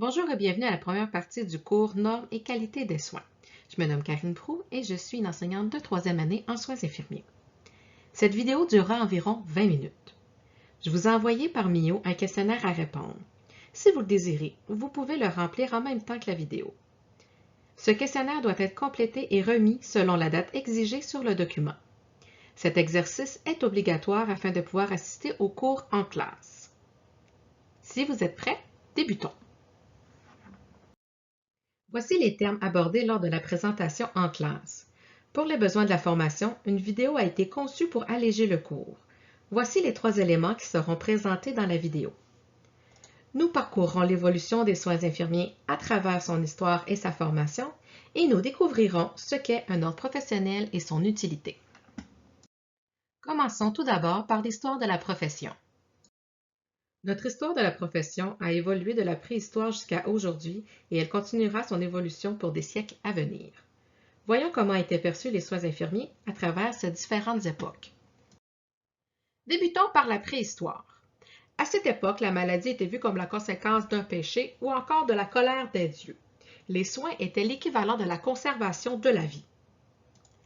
Bonjour et bienvenue à la première partie du cours Normes et qualité des soins. Je me nomme Karine Proulx et je suis une enseignante de troisième année en soins infirmiers. Cette vidéo durera environ 20 minutes. Je vous ai envoyé par Mio un questionnaire à répondre. Si vous le désirez, vous pouvez le remplir en même temps que la vidéo. Ce questionnaire doit être complété et remis selon la date exigée sur le document. Cet exercice est obligatoire afin de pouvoir assister au cours en classe. Si vous êtes prêts, débutons. Voici les termes abordés lors de la présentation en classe. Pour les besoins de la formation, une vidéo a été conçue pour alléger le cours. Voici les 3 éléments qui seront présentés dans la vidéo. Nous parcourrons l'évolution des soins infirmiers à travers son histoire et sa formation et nous découvrirons ce qu'est un ordre professionnel et son utilité. Commençons tout d'abord par l'histoire de la profession. Notre histoire de la profession a évolué de la préhistoire jusqu'à aujourd'hui et elle continuera son évolution pour des siècles à venir. Voyons comment étaient perçus les soins infirmiers à travers ces différentes époques. Débutons par la préhistoire. À cette époque, la maladie était vue comme la conséquence d'un péché ou encore de la colère des dieux. Les soins étaient l'équivalent de la conservation de la vie.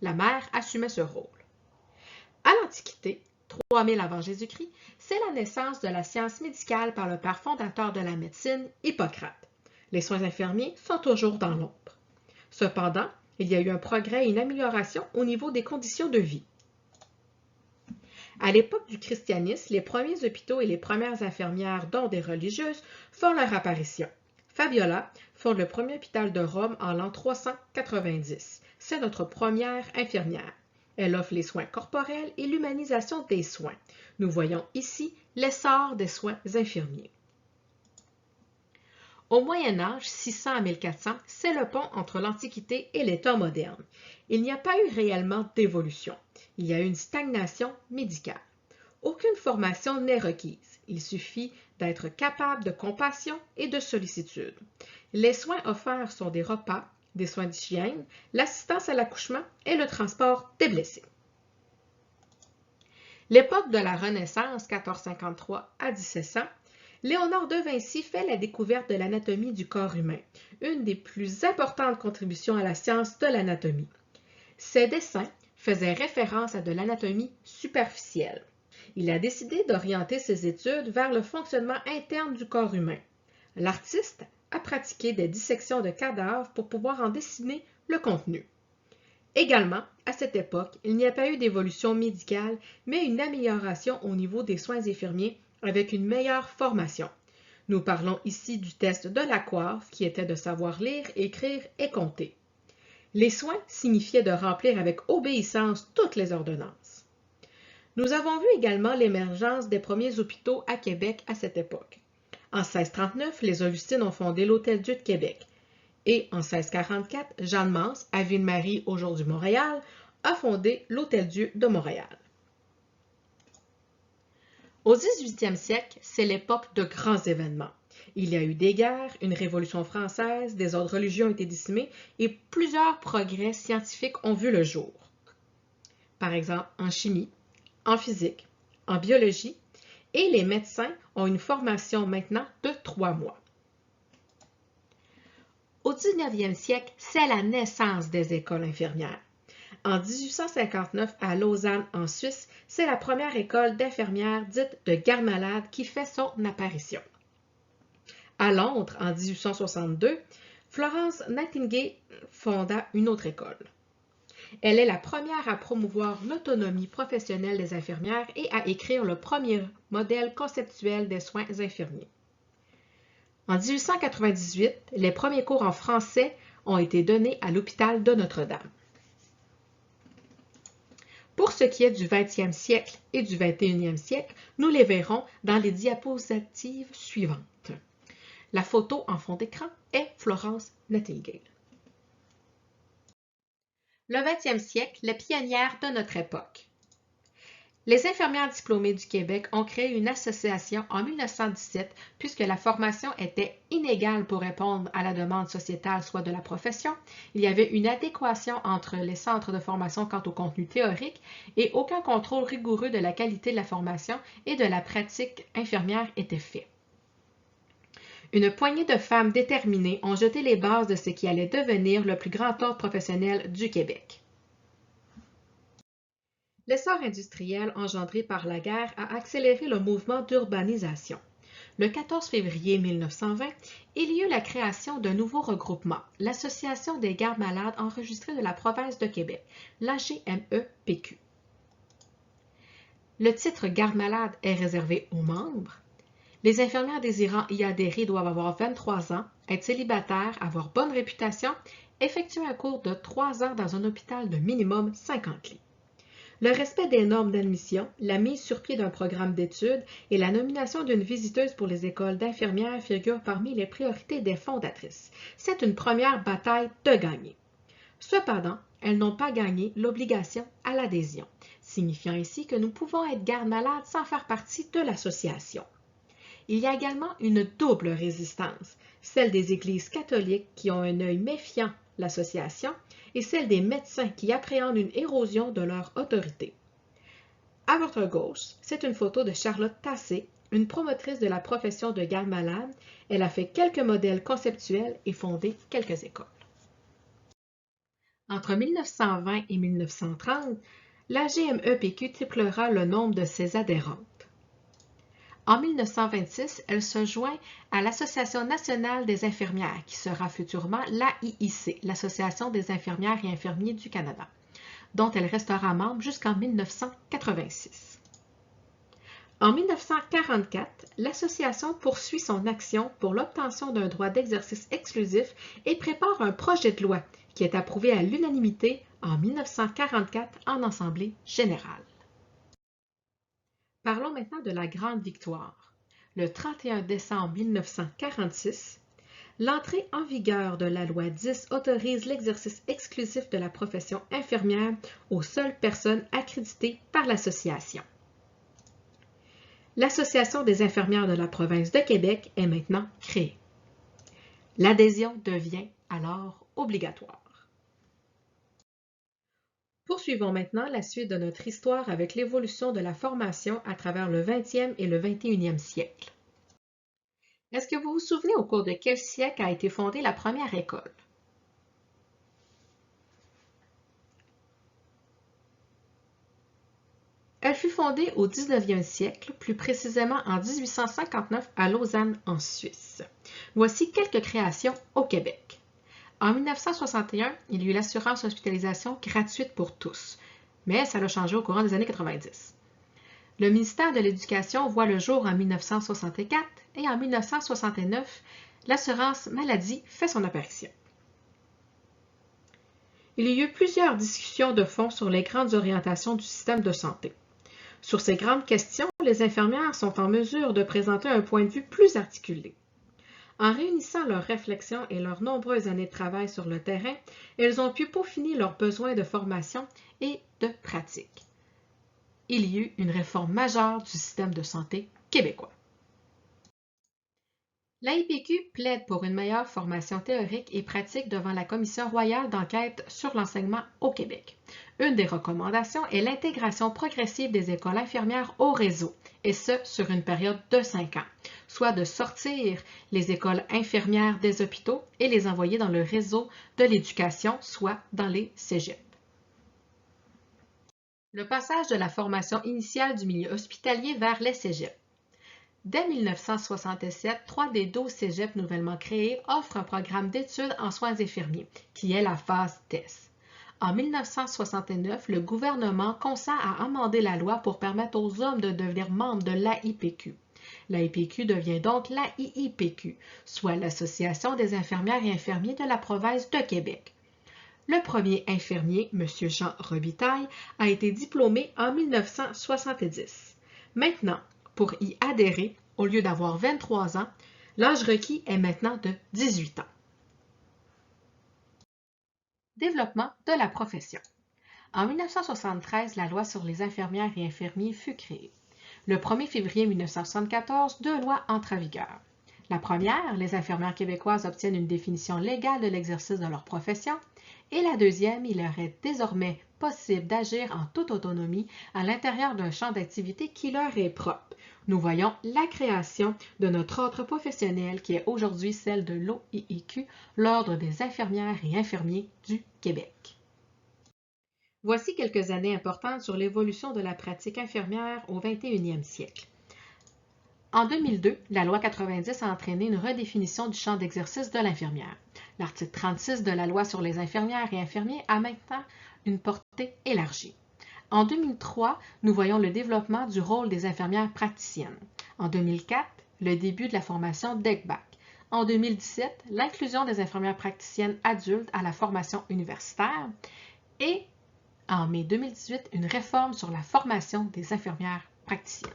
La mère assumait ce rôle. À l'Antiquité, 3000 avant Jésus-Christ, c'est la naissance de la science médicale par le père fondateur de la médecine, Hippocrate. Les soins infirmiers sont toujours dans l'ombre. Cependant, il y a eu un progrès et une amélioration au niveau des conditions de vie. À l'époque du christianisme, les premiers hôpitaux et les premières infirmières, dont des religieuses, font leur apparition. Fabiola fonde le premier hôpital de Rome en l'an 390. C'est notre première infirmière. Elle offre les soins corporels et l'humanisation des soins. Nous voyons ici l'essor des soins infirmiers. Au Moyen Âge, 600 à 1400, c'est le pont entre l'Antiquité et les temps modernes. Il n'y a pas eu réellement d'évolution. Il y a eu une stagnation médicale. Aucune formation n'est requise. Il suffit d'être capable de compassion et de sollicitude. Les soins offerts sont des repas, des soins d'hygiène, l'assistance à l'accouchement et le transport des blessés. L'époque de la Renaissance, 1453 à 1700, Léonard de Vinci fait la découverte de l'anatomie du corps humain, une des plus importantes contributions à la science de l'anatomie. Ses dessins faisaient référence à de l'anatomie superficielle. Il a décidé d'orienter ses études vers le fonctionnement interne du corps humain. L'artiste a pratiqué des dissections de cadavres pour pouvoir en dessiner le contenu. Également, à cette époque, il n'y a pas eu d'évolution médicale, mais une amélioration au niveau des soins infirmiers avec une meilleure formation. Nous parlons ici du test de la coiffe, qui était de savoir lire, écrire et compter. Les soins signifiaient de remplir avec obéissance toutes les ordonnances. Nous avons vu également l'émergence des premiers hôpitaux à Québec à cette époque. En 1639, les Augustines ont fondé l'Hôtel-Dieu de Québec. Et en 1644, Jeanne Mance, à Ville-Marie, aujourd'hui Montréal, a fondé l'Hôtel-Dieu de Montréal. Au 18e siècle, c'est l'époque de grands événements. Il y a eu des guerres, une révolution française, des ordres religieux ont été décimés et plusieurs progrès scientifiques ont vu le jour. Par exemple, en chimie, en physique, en biologie, et les médecins ont une formation maintenant de 3 mois. Au 19e siècle, c'est la naissance des écoles infirmières. En 1859, à Lausanne, en Suisse, c'est la première école d'infirmières dite de garde-malade qui fait son apparition. À Londres, en 1862, Florence Nightingale fonda une autre école. Elle est la première à promouvoir l'autonomie professionnelle des infirmières et à écrire le premier modèle conceptuel des soins infirmiers. En 1898, les premiers cours en français ont été donnés à l'hôpital de Notre-Dame. Pour ce qui est du 20e siècle et du 21e siècle, nous les verrons dans les diapositives suivantes. La photo en fond d'écran est Florence Nightingale. Le 20e siècle, les pionnières de notre époque. Les infirmières diplômées du Québec ont créé une association en 1917 puisque la formation était inégale pour répondre à la demande sociétale, soit de la profession. Il y avait une adéquation entre les centres de formation quant au contenu théorique et aucun contrôle rigoureux de la qualité de la formation et de la pratique infirmière était fait. Une poignée de femmes déterminées ont jeté les bases de ce qui allait devenir le plus grand ordre professionnel du Québec. L'essor industriel engendré par la guerre a accéléré le mouvement d'urbanisation. Le 14 février 1920, il y eut la création d'un nouveau regroupement, l'Association des gardes-malades enregistrées de la province de Québec, l'AGME-PQ. Le titre garde-malade est réservé aux membres. Les infirmières désirant y adhérer doivent avoir 23 ans, être célibataires, avoir bonne réputation, effectuer un cours de 3 ans dans un hôpital de minimum 50 lits. Le respect des normes d'admission, la mise sur pied d'un programme d'études et la nomination d'une visiteuse pour les écoles d'infirmières figurent parmi les priorités des fondatrices. C'est une première bataille de gagner. Cependant, elles n'ont pas gagné l'obligation à l'adhésion, signifiant ici que nous pouvons être gardes-malades sans faire partie de l'association. Il y a également une double résistance, celle des églises catholiques qui ont un œil méfiant l'association et celle des médecins qui appréhendent une érosion de leur autorité. À votre gauche, c'est une photo de Charlotte Tassé, une promotrice de la profession de garde-malade. Elle a fait quelques modèles conceptuels et fondé quelques écoles. Entre 1920 et 1930, la GME-PQ triplera le nombre de ses adhérentes. En 1926, elle se joint à l'Association nationale des infirmières, qui sera futurement l'AIIC, l'Association des infirmières et infirmiers du Canada, dont elle restera membre jusqu'en 1986. En 1944, l'association poursuit son action pour l'obtention d'un droit d'exercice exclusif et prépare un projet de loi qui est approuvé à l'unanimité en 1944 en Assemblée générale. Parlons maintenant de la Grande Victoire. Le 31 décembre 1946, l'entrée en vigueur de la loi 10 autorise l'exercice exclusif de la profession infirmière aux seules personnes accréditées par l'association. L'Association des infirmières de la province de Québec est maintenant créée. L'adhésion devient alors obligatoire. Poursuivons maintenant la suite de notre histoire avec l'évolution de la formation à travers le 20e et le 21e siècle. Est-ce que vous vous souvenez au cours de quel siècle a été fondée la première école? Elle fut fondée au 19e siècle, plus précisément en 1859 à Lausanne, en Suisse. Voici quelques créations au Québec. En 1961, il y eut l'assurance hospitalisation gratuite pour tous, mais ça a changé au courant des années 90. Le ministère de l'Éducation voit le jour en 1964 et en 1969, l'assurance maladie fait son apparition. Il y eut plusieurs discussions de fond sur les grandes orientations du système de santé. Sur ces grandes questions, les infirmières sont en mesure de présenter un point de vue plus articulé. En réunissant leurs réflexions et leurs nombreuses années de travail sur le terrain, elles ont pu peaufiner leurs besoins de formation et de pratique. Il y eut une réforme majeure du système de santé québécois. L'AIPQ plaide pour une meilleure formation théorique et pratique devant la Commission royale d'enquête sur l'enseignement au Québec. Une des recommandations est l'intégration progressive des écoles infirmières au réseau, et ce, sur une période de 5 ans, soit de sortir les écoles infirmières des hôpitaux et les envoyer dans le réseau de l'éducation, soit dans les cégeps. Le passage de la formation initiale du milieu hospitalier vers les cégeps. Dès 1967, 3 des 12 cégeps nouvellement créés offrent un programme d'études en soins infirmiers, qui est la phase TESS. En 1969, le gouvernement consent à amender la loi pour permettre aux hommes de devenir membres de l'AIPQ. L'AIPQ devient donc l'AIIPQ, soit l'Association des infirmières et infirmiers de la province de Québec. Le premier infirmier, M. Jean Robitaille, a été diplômé en 1970. Maintenant, pour y adhérer, au lieu d'avoir 23 ans, l'âge requis est maintenant de 18 ans. Développement de la profession. En 1973, la loi sur les infirmières et infirmiers fut créée. Le 1er février 1974, 2 lois entrent en vigueur. La première, les infirmières québécoises obtiennent une définition légale de l'exercice de leur profession. Et la deuxième, il leur est désormais possible d'agir en toute autonomie à l'intérieur d'un champ d'activité qui leur est propre. Nous voyons la création de notre ordre professionnel qui est aujourd'hui celle de l'OIIQ, l'Ordre des infirmières et infirmiers du Québec. Voici quelques années importantes sur l'évolution de la pratique infirmière au 21e siècle. En 2002, la loi 90 a entraîné une redéfinition du champ d'exercice de l'infirmière. L'article 36 de la loi sur les infirmières et infirmiers a maintenant une portée élargie. En 2003, nous voyons le développement du rôle des infirmières praticiennes. En 2004, le début de la formation DECBAC. En 2017, l'inclusion des infirmières praticiennes adultes à la formation universitaire. Et en mai 2018, une réforme sur la formation des infirmières praticiennes.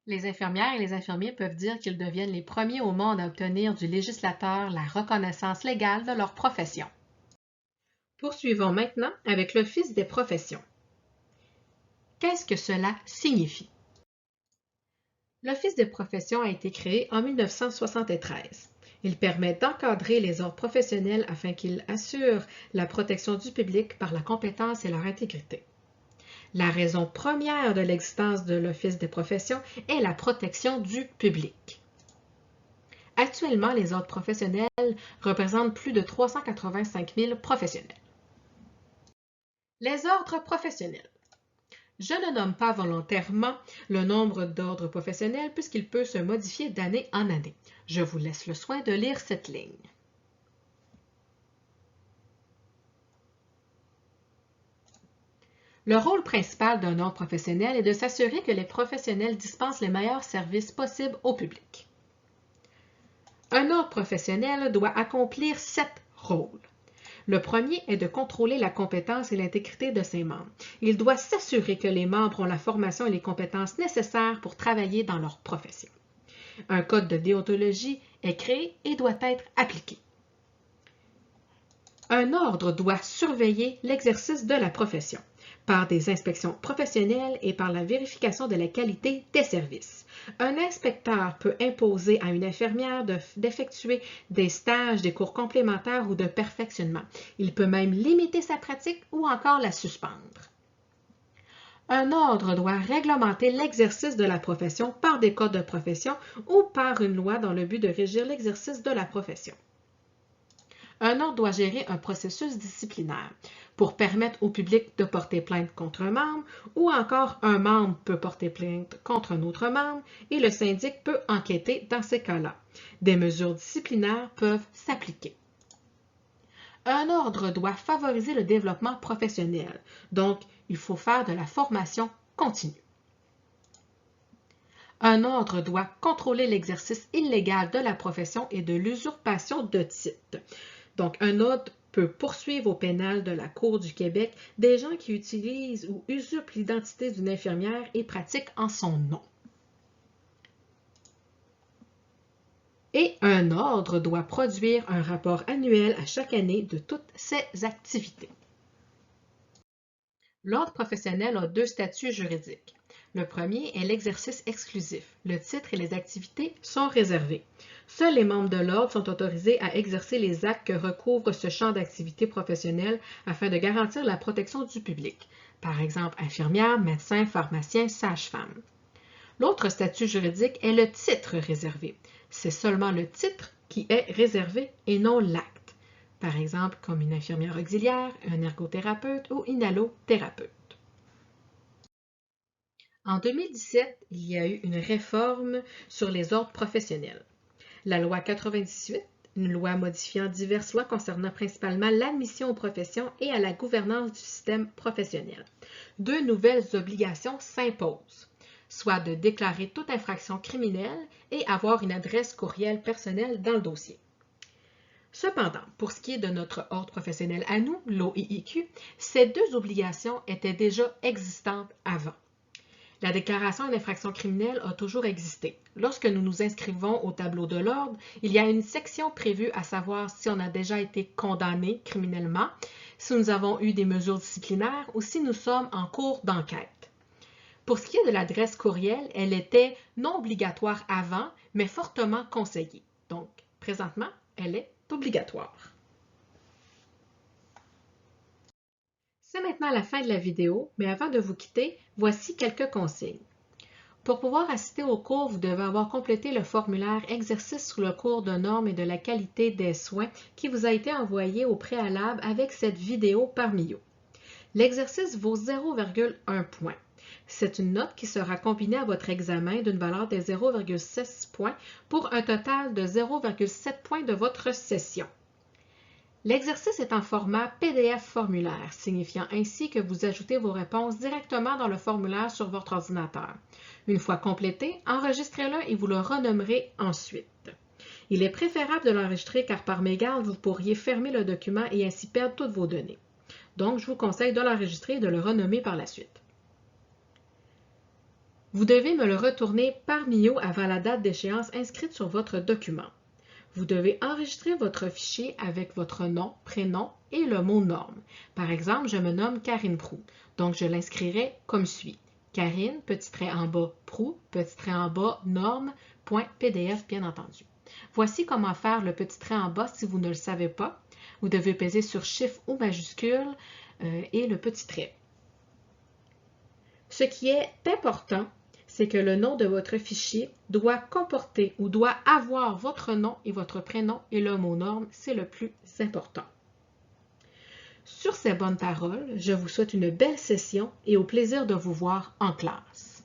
Les infirmières et les infirmiers peuvent dire qu'ils deviennent les premiers au monde à obtenir du législateur la reconnaissance légale de leur profession. Poursuivons maintenant avec l'Office des professions. Qu'est-ce que cela signifie? L'Office des professions a été créé en 1973. Il permet d'encadrer les ordres professionnels afin qu'ils assurent la protection du public par la compétence et leur intégrité. La raison première de l'existence de l'Office des professions est la protection du public. Actuellement, les ordres professionnels représentent plus de 385 000 professionnels. Les ordres professionnels. Je ne nomme pas volontairement le nombre d'ordres professionnels puisqu'il peut se modifier d'année en année. Je vous laisse le soin de lire cette ligne. Le rôle principal d'un ordre professionnel est de s'assurer que les professionnels dispensent les meilleurs services possibles au public. Un ordre professionnel doit accomplir 7 rôles. Le premier est de contrôler la compétence et l'intégrité de ses membres. Il doit s'assurer que les membres ont la formation et les compétences nécessaires pour travailler dans leur profession. Un code de déontologie est créé et doit être appliqué. Un ordre doit surveiller l'exercice de la profession par des inspections professionnelles et par la vérification de la qualité des services. Un inspecteur peut imposer à une infirmière d'effectuer des stages, des cours complémentaires ou de perfectionnement. Il peut même limiter sa pratique ou encore la suspendre. Un ordre doit réglementer l'exercice de la profession par des codes de profession ou par une loi dans le but de régir l'exercice de la profession. Un ordre doit gérer un processus disciplinaire pour permettre au public de porter plainte contre un membre ou encore un membre peut porter plainte contre un autre membre et le syndic peut enquêter dans ces cas-là. Des mesures disciplinaires peuvent s'appliquer. Un ordre doit favoriser le développement professionnel, donc il faut faire de la formation continue. Un ordre doit contrôler l'exercice illégal de la profession et de l'usurpation de titres. Donc, un ordre peut poursuivre au pénal de la Cour du Québec des gens qui utilisent ou usurpent l'identité d'une infirmière et pratiquent en son nom. Et un ordre doit produire un rapport annuel à chaque année de toutes ses activités. L'ordre professionnel a 2 statuts juridiques. Le premier est l'exercice exclusif. Le titre et les activités sont réservés. Seuls les membres de l'ordre sont autorisés à exercer les actes que recouvre ce champ d'activité professionnelle afin de garantir la protection du public. Par exemple, infirmières, médecins, pharmaciens, sages-femmes. L'autre statut juridique est le titre réservé. C'est seulement le titre qui est réservé et non l'acte. Par exemple, comme une infirmière auxiliaire, un ergothérapeute ou inhalothérapeute. En 2017, il y a eu une réforme sur les ordres professionnels. La loi 98, une loi modifiant diverses lois concernant principalement l'admission aux professions et à la gouvernance du système professionnel. 2 nouvelles obligations s'imposent, soit de déclarer toute infraction criminelle et avoir une adresse courriel personnelle dans le dossier. Cependant, pour ce qui est de notre ordre professionnel à nous, l'OIIQ, ces 2 obligations étaient déjà existantes avant. La déclaration d'infraction criminelle a toujours existé. Lorsque nous nous inscrivons au tableau de l'ordre, il y a une section prévue à savoir si on a déjà été condamné criminellement, si nous avons eu des mesures disciplinaires ou si nous sommes en cours d'enquête. Pour ce qui est de l'adresse courriel, elle était non obligatoire avant, mais fortement conseillée. Donc, présentement, elle est obligatoire. C'est maintenant la fin de la vidéo, mais avant de vous quitter, voici quelques consignes. Pour pouvoir assister au cours, vous devez avoir complété le formulaire Exercice sur le cours de normes et de la qualité des soins qui vous a été envoyé au préalable avec cette vidéo par Mio. L'exercice vaut 0,1 point. C'est une note qui sera combinée à votre examen d'une valeur de 0,6 points pour un total de 0,7 points de votre session. L'exercice est en format PDF formulaire, signifiant ainsi que vous ajoutez vos réponses directement dans le formulaire sur votre ordinateur. Une fois complété, enregistrez-le et vous le renommerez ensuite. Il est préférable de l'enregistrer car par mégarde, vous pourriez fermer le document et ainsi perdre toutes vos données. Donc, je vous conseille de l'enregistrer et de le renommer par la suite. Vous devez me le retourner par Mio avant la date d'échéance inscrite sur votre document. Vous devez enregistrer votre fichier avec votre nom, prénom et le mot norme. Par exemple, je me nomme Karine Proux, donc je l'inscrirai comme suit. Karine, petit trait en bas, Proux, petit trait en bas, norme.pdf, bien entendu. Voici comment faire le petit trait en bas si vous ne le savez pas. Vous devez peser sur chiffre ou majuscule et le petit trait. Ce qui est important, c'est que le nom de votre fichier doit comporter ou doit avoir votre nom et votre prénom et le mot norme, c'est le plus important. Sur ces bonnes paroles, je vous souhaite une belle session et au plaisir de vous voir en classe.